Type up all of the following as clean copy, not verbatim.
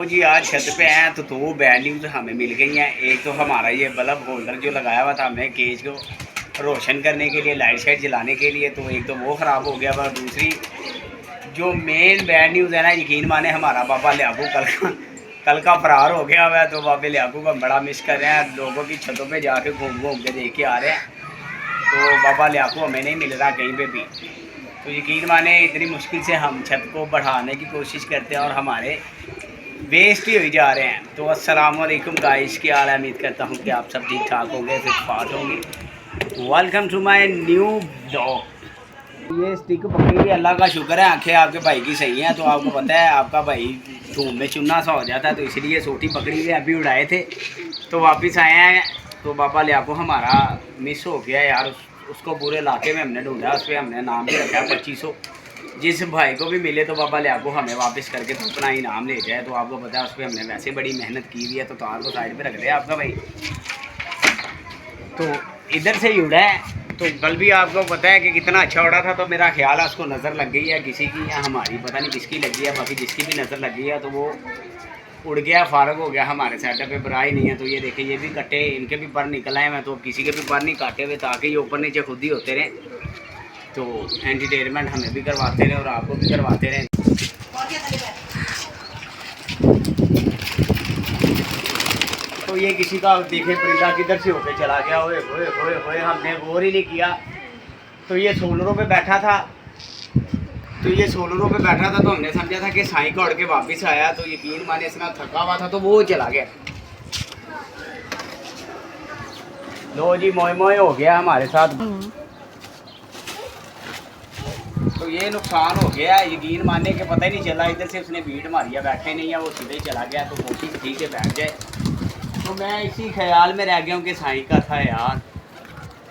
तो जी आज छत पे हैं तो दो बैड न्यूज़ हमें मिल गई हैं। एक तो हमारा ये बल्ब होल्डर जो लगाया हुआ था हमने केज को रोशन करने के लिए, लाइट शाइट जलाने के लिए, तो एक तो वो ख़राब हो गया। और दूसरी जो मेन बैड न्यूज़ है ना, यकीन माने हमारा बाबा लियाकू कल का फरार हो गया हुआ है। तो बाबा लियाकू को बड़ा मिस कर रहे हैं, लोगों की छतों पे जाके घूम घूम के देख के आ रहे हैं। तो बाबा लियाकू हमें नहीं मिल रहा कहीं पे भी। तो यकीन माने इतनी मुश्किल से हम छत को बढ़ाने की कोशिश करते हैं और हमारे वेस्ट ही हो जा रहे हैं। तो अस्सलाम वालेकुम गाइस, की हाल है? उम्मीद करता हूँ कि आप सब ठीक ठाक होंगे, फिर फाट होंगे। Welcome to my new blog. ये स्टिक पकड़ी हुई, अल्लाह का शुक्र है आंखें आपके भाई की सही हैं। तो आपको पता है आपका भाई धूम में चुना सा हो जाता है, तो इसलिए सोटी पकड़ी हुई अभी उड़ाए थे तो वापस आए हैं। तो बाबा लियाकू हमारा मिस हो गया यार। उसको पूरे इलाके में हमने ढूंढा, उस पर हमने नाम भी रखा 2500। जिस भाई को भी मिले तो बाबा लियाकू हमें वापस करके तो अपना इनाम ले जाए। तो आपको पता है उस पर हमने वैसे बड़ी मेहनत की हुई है, तो तार को साइड पे रख दिया आपका भाई। तो इधर से ही उड़ा है। तो कल भी आपको पता है कि कितना अच्छा उड़ा था। तो मेरा ख्याल है उसको नज़र लग गई है किसी की, या हमारी पता नहीं किसकी लगी है। बाकी जिसकी भी नज़र लग गई है तो वो उड़ गया, फारग हो गया, हमारे सेटअप पे बुरा ही नहीं है। तो ये देखिए, ये भी कट्टे, इनके भी पर निकल आए। मैं तो किसी के भी पर नहीं काटे हुए, ताकि ये ऊपर नीचे खुद ही होते रहें। तो एंटरटेनमेंट हमें भी करवाते रहे और आपको भी करवाते रहे। तो ये किसी का देखे परिंदा किधर से होके चला गया, ओए होए होए होए, हमने गौर ही नहीं किया। तो ये सोलरों पे बैठा था, तो हमने समझा था कि साई का उड़ के वापस आया। तो यकीन माने इतना थका हुआ था तो वो चला गया। लो जी, मोए मोए हो गया हमारे साथ। तो ये नुकसान हो गया, यकीन मानने के पता ही नहीं चला। इधर से उसने बीट मारी है, बैठे नहीं है, वो सीधे ही चला गया। तो कोशिश ठीक है बैठ जाए। तो मैं इसी ख्याल में रह गया हूँ कि साई का था यार,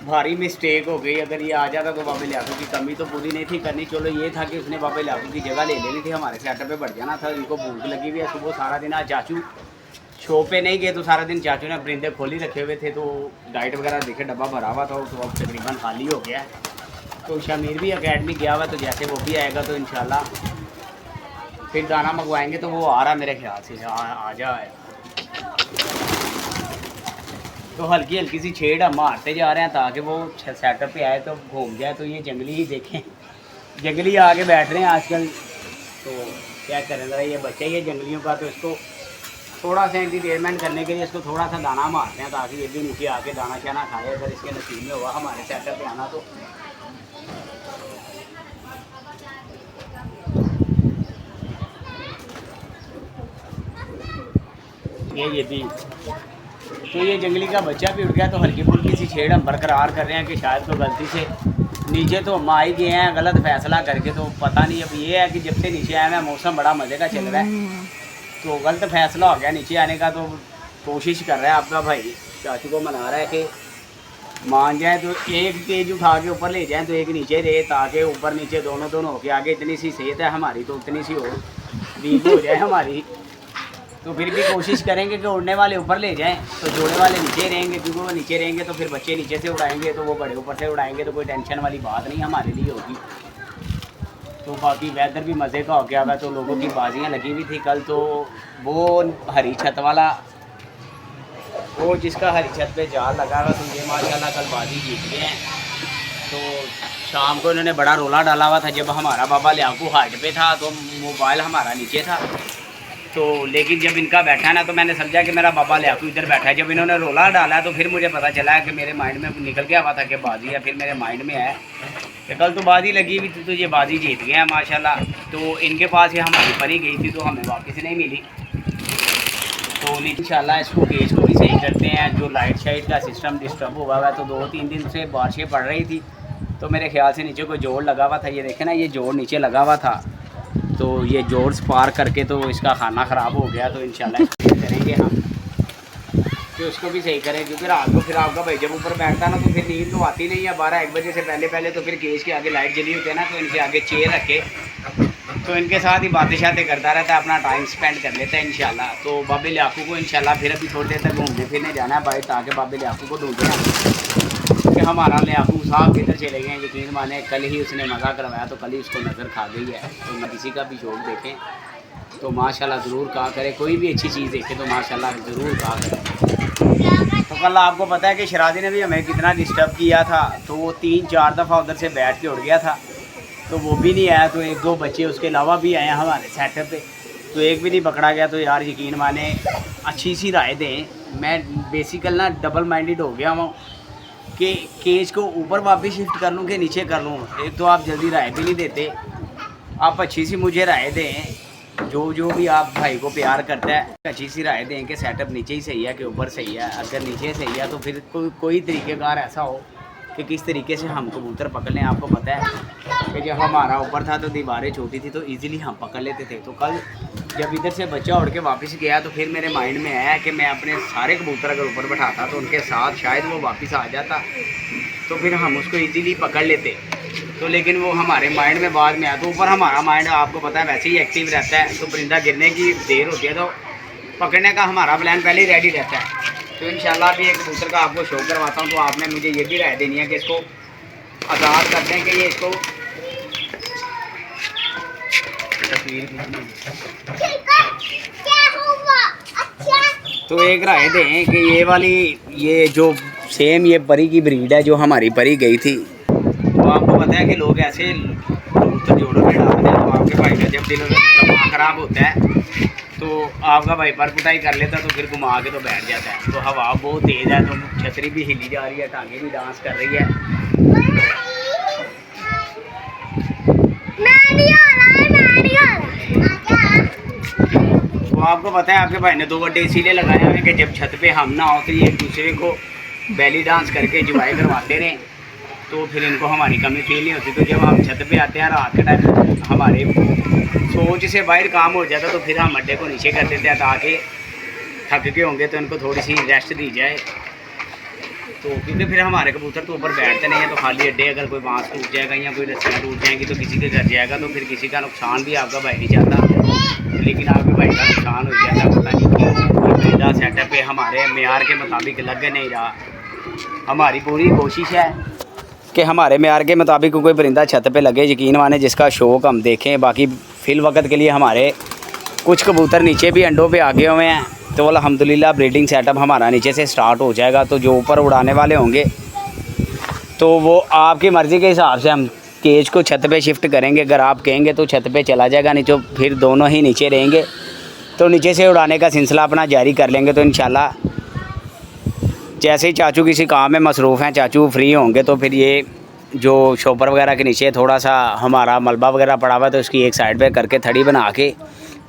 भारी मिस्टेक हो गई। अगर ये आ जाता तो बाबा लियाकू की कमी तो पूरी नहीं थी करनी। चलो ये था कि उसने बाबा लियाकू की जगह ले लेनी थी, हमारे सेटअप पे बढ़ जाना था। इनको भूख लगी हुई है सुबह सारा दिन। आज चाचू शो पे नहीं गए तो सारा दिन चाचू ने परिंदे खोली रखे हुए थे। तो डाइट वगैरह देखे डब्बा भरा हुआ था, तो अब तकरीबन खाली हो गया है। तो शमीर भी एकेडमी गया हुआ, तो जैसे वो भी आएगा तो इंशाल्लाह फिर दाना मंगवाएंगे। तो वो आ रहा मेरे ख्याल से, आ जाए। तो हल्की हल्की सी छेड़ हम मारते जा रहे हैं ताकि वो सेटअप पे आए तो घूम जाए। तो ये जंगली ही देखें, जंगली आके बैठ रहे हैं आजकल। तो क्या करेंगे, ये बच्चे ही है जंगलियों का। तो इसको थोड़ा सा एंटरटेनमेंट करने के लिए इसको थोड़ा सा दाना मारते हैं, ताकि ये भी नीचे आके दाना शाना खाए। अगर इसके नसीब में हुआ हमारे सेटअप पे आना तो। ये भी, तो ये जंगली का बच्चा भी उठ गया। तो हल्की फुल्की सी छेड़ हम बरकरार कर रहे हैं कि शायद तो गलती से नीचे तो हम आ ही गए हैं गलत फैसला करके। तो पता नहीं, अब ये है कि जब से नीचे आए हैं मौसम बड़ा मज़े का चल रहा है, तो गलत फैसला हो गया नीचे आने का। तो कोशिश कर रहा है आपका भाई, चाचू को मना रहा है कि मान जाए तो एक केज उठा के ऊपर ले जाएँ, तो एक नीचे रहे, ताकि ऊपर नीचे दोनों दोनों होके आगे। इतनी सी सेहत है हमारी, तो उतनी सी हो वीक हो जाए हमारी। तो फिर भी कोशिश करेंगे कि उड़ने वाले ऊपर ले जाएं, तो जोड़े वाले नीचे रहेंगे। क्योंकि वो नीचे रहेंगे तो फिर बच्चे नीचे से उड़ाएंगे, तो वो बड़े ऊपर से उड़ाएंगे। तो कोई टेंशन वाली बात नहीं हमारे लिए होगी। तो बाकी वेदर भी मज़े का हो गया हुआ। तो लोगों की बाजियाँ लगी हुई थी कल। तो वो हरी छत वाला, वो जिसका हरी छत पे जाल लगा हुआ, तो ये माशाल्लाह कल बाजी जीत गए हैं। तो शाम को इन्होंने बड़ा रोला डाला हुआ था। जब हमारा बाबा लियाकू हाइट पे था तो मोबाइल हमारा नीचे था। तो लेकिन जब इनका बैठा ना, तो मैंने समझा कि मेरा बाबा लियाकू इधर बैठा है। जब इन्होंने रोला डाला तो फिर मुझे पता चला कि मेरे माइंड में निकल गया हुआ था कि बाजी है। फिर मेरे माइंड में आया कि कल तो बाजी लगी हुई थी, तो ये बाजी जीत गया माशाल्लाह। तो इनके पास ही हमारी परी गई थी, तो हमें वापस नहीं मिली। तो इंशाल्लाह इसको केस को भी सही करते हैं। जो लाइट शाइट का सिस्टम डिस्टर्ब हुआ हुआ है, तो 2-3 दिन से बारिशें पड़ रही थी, तो मेरे ख्याल से नीचे कोई जोड़ लगा हुआ था। ये देखें ना, ये जोड़ नीचे लगा हुआ था। तो ये जोड़ पार करके तो इसका खाना ख़राब हो गया। तो इंशाल्लाह करेंगे हम कि उसको भी सही करें। क्योंकि रात को फिर आपका भाई जब ऊपर बैठता है ना, तो फिर नींद तो आती नहीं है 12-1 बजे से पहले। तो फिर केस के आगे लाइट जली होती है ना, तो इनके आगे चेयर रखे, तो इनके साथ ही बातें शातें करता रहता है, अपना टाइम स्पेंड कर लेता है इंशाल्लाह। तो बाबे लियाकू को इंशाल्लाह फिर अभी थोड़ी देर तक घूमने फिरने जाना है भाई, ताकि बाबे लियाकू को ढूंढना कि हमारा लियाकू साहब किधर चले गए हैं। यकीन माने कल ही उसने मज़ा करवाया, तो कल ही उसको नज़र खा गई है। तो न किसी का भी शौक देखें तो माशाल्लाह ज़रूर कहा करें, कोई भी अच्छी चीज़ देखे तो माशाल्लाह ज़रूर कहा करें। तो कल आपको पता है कि शराजी ने भी हमें कितना डिस्टर्ब किया था, तो वो 3-4 दफ़ा उधर से बैठ के उड़ गया था, तो वो भी नहीं आया। तो 1-2 बच्चे उसके अलावा भी आए हमारे सेटअप पे, तो एक भी नहीं पकड़ा गया। तो यार यकीन माने अच्छी सी राय दें। मैं बेसिकल ना डबल माइंडेड हो गया हूँ कि केज को ऊपर वापस शिफ्ट कर लूँ कि नीचे कर लूँ। एक तो आप जल्दी राय भी नहीं देते, आप अच्छी सी मुझे राय दें। जो भी आप भाई को प्यार करता है अच्छी सी राय दें कि सेटअप नीचे ही सही है कि ऊपर सही है। अगर नीचे सही है तो फिर कोई तरीक़ेकार ऐसा हो कि किस तरीके से हम कबूतर पकड़ लें। आपको पता है कि जब हमारा ऊपर था तो दीवारें छोटी थी तो इजीली हम पकड़ लेते थे। तो कल जब इधर से बच्चा उड़ के वापस गया तो फिर मेरे माइंड में आया कि मैं अपने सारे कबूतर अगर ऊपर बैठाता तो उनके साथ शायद वो वापस आ जाता, तो फिर हम उसको इजीली पकड़ लेते। तो लेकिन वो हमारे माइंड में बाद में आया। तो ऊपर हमारा माइंड आपको पता है वैसे ही एक्टिव रहता है, तो परिंदा गिरने की देर होती है तो पकड़ने का हमारा प्लान पहले ही रेडी रहता है। तो इंशाल्लाह भी एक कबूतर का आपको शो करवाता हूँ। तो आपने मुझे ये भी राय देनी है कि इसको आज़ाद कर दें कि ये इसको तो एक राय दें कि ये वाली ये जो सेम ये परी की ब्रीड है जो हमारी परी गई थी, तो आपको पता है कि लोग ऐसे कबूतर जोड़ों में डालते हैं। तो आपके भाई का जब दिमाग ख़राब होता है तो आपका भाई पर कुटाई कर लेता है तो फिर घुमा के तो बैठ जाता है। तो हवा बहुत तेज़ है, तो छतरी भी हिली जा रही है, टांगे भी डांस कर रही है। तो आपको पता है आपके भाई ने 2 बड्डे इसीलिए लगाए हुए कि जब छत पे हम ना हो तो ये एक दूसरे को बैली डांस करके इंजॉय करवाते रहें, तो फिर इनको हमारी कमी फील नहीं होती। तो जब हम छत पे आते हैं रात के टाइम हमारे सोच से बाहर काम हो जाता, तो फिर हम अड्डे को नीचे कर देते हैं ताकि थक के होंगे तो इनको थोड़ी सी रेस्ट दी जाए। तो क्योंकि फिर हमारे कबूतर तो ऊपर बैठते नहीं हैं, तो खाली अड्डे अगर कोई बांस टूट जाएगा या कोई रस्सियाँ टूट जाएंगी तो किसी के घर जाएगा, तो फिर किसी का नुकसान भी आपका भाई नहीं चाहता, लेकिन आपके भाई का नुकसान हो जाता। पता नहीं क्यों परिंदा सेटअप पे हमारे मेयार के मुताबिक लग नहीं रहा। हमारी पूरी कोशिश है कि हमारे मेयार के मुताबिक कोई परिंदा छत पे लगे, यकीन माने जिसका शौक हम देखें। बाकी फ़िल वक्त के लिए हमारे कुछ कबूतर नीचे भी अंडों पे आगे हुए हैं, तो अल्हम्दुलिल्लाह ब्रीडिंग सेटअप हमारा नीचे से स्टार्ट हो जाएगा। तो जो ऊपर उड़ाने वाले होंगे तो वो आपकी मर्ज़ी के हिसाब से हम केज को छत पे शिफ्ट करेंगे। अगर आप कहेंगे तो छत पे चला जाएगा, नहीं तो फिर दोनों ही नीचे रहेंगे। तो नीचे से उड़ाने का सिलसिला अपना जारी कर लेंगे। तो इंशाल्लाह जैसे ही चाचू किसी काम में मसरूफ़ हैं, चाचू फ्री होंगे, तो फिर ये जो शॉपर वगैरह के नीचे थोड़ा सा हमारा मलबा वगैरह पड़ा हुआ है तो उसकी एक साइड पे करके थड़ी बना के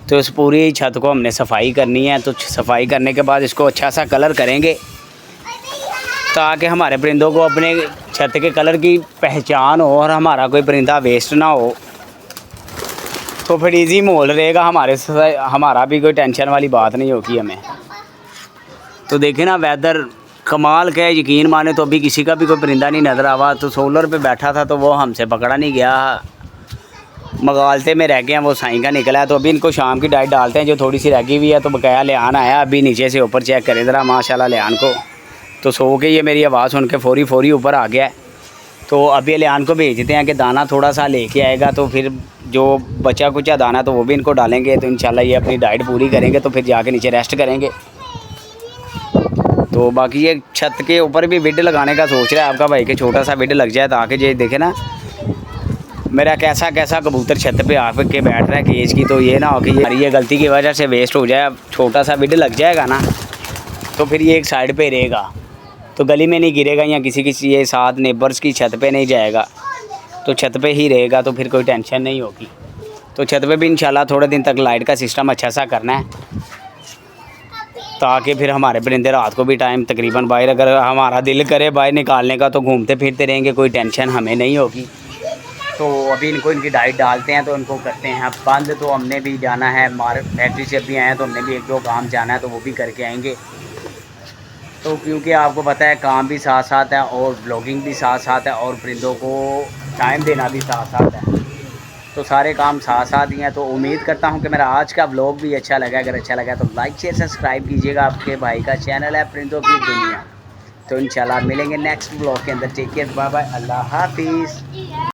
तो इस पूरी छत को हमने सफाई करनी है। तो सफाई करने के बाद इसको अच्छा सा कलर करेंगे ताकि हमारे परिंदों को अपने छत के कलर की पहचान हो और हमारा कोई परिंदा वेस्ट ना हो। तो फिर इजी माहौल रहेगा हमारा भी कोई टेंशन वाली बात नहीं होगी हमें। तो देखें ना वेदर कमाल का है, यकीन माने तो अभी किसी का भी कोई परिंदा नहीं नज़र आवा। तो सोलर पे बैठा था तो वो हमसे पकड़ा नहीं गया, मगालते में रह गए हैं, वो साईं का निकला है। तो अभी इनको शाम की डाइट डालते हैं जो थोड़ी सी रह गई हुई है। तो बकाया लियान आया अभी नीचे से ऊपर, चेक करें ज़रा माशाल्लाह लियान को। तो सो के ये मेरी आवाज़ सुन के फौरी ऊपर आ गया है। तो अभी लियान को भेजते हैं कि दाना थोड़ा सा लेके आएगा, तो फिर जो बचा कुचा दाना तो वो भी इनको डालेंगे। तो इंशाल्लाह ये अपनी डाइट पूरी करेंगे तो फिर जाके नीचे रेस्ट करेंगे। तो बाकी ये छत के ऊपर भी बेड लगाने का सोच रहा है आपका भाई, के छोटा सा बेड लग जाए ताकि ये देखे ना मेरा कैसा कैसा कबूतर छत पे आ के बैठ रहा है केज की। तो ये ना हो कि ये गलती की वजह से वेस्ट हो जाए। छोटा सा बेड लग जाएगा ना तो फिर ये एक साइड पे रहेगा, तो गली में नहीं गिरेगा या किसी ये साथ नेबर्स की छत पे नहीं जाएगा, तो छत पे ही रहेगा। तो फिर कोई टेंशन नहीं होगी। तो छत पे भी इंशाल्लाह थोड़े दिन तक लाइट का सिस्टम अच्छा सा करना है ताकि फिर हमारे परिंदे रात को भी टाइम तकरीबन बाहर, अगर हमारा दिल करे बाहर निकालने का तो घूमते फिरते रहेंगे, कोई टेंशन हमें नहीं होगी। तो अभी इनको इनकी डाइट डालते हैं तो इनको करते हैं बंद। तो हमने भी जाना है फैक्ट्री से अभी आए हैं तो हमने भी 1-2 काम जाना है तो वो भी करके आएंगे। तो क्योंकि आपको पता है काम भी साथ साथ है और ब्लॉगिंग भी साथ साथ है और परिंदों को टाइम देना भी साथ साथ है, तो सारे काम साथ साथ ही हैं। तो उम्मीद करता हूं कि मेरा आज का ब्लॉग भी अच्छा लगा। अगर अच्छा लगा तो लाइक शेयर सब्सक्राइब कीजिएगा। आपके भाई का चैनल है परिंदों की दुनिया। तो इंशाल्लाह मिलेंगे नेक्स्ट ब्लॉग के अंदर। टेक केयर, बाय बाय, अल्लाह हाफिज़।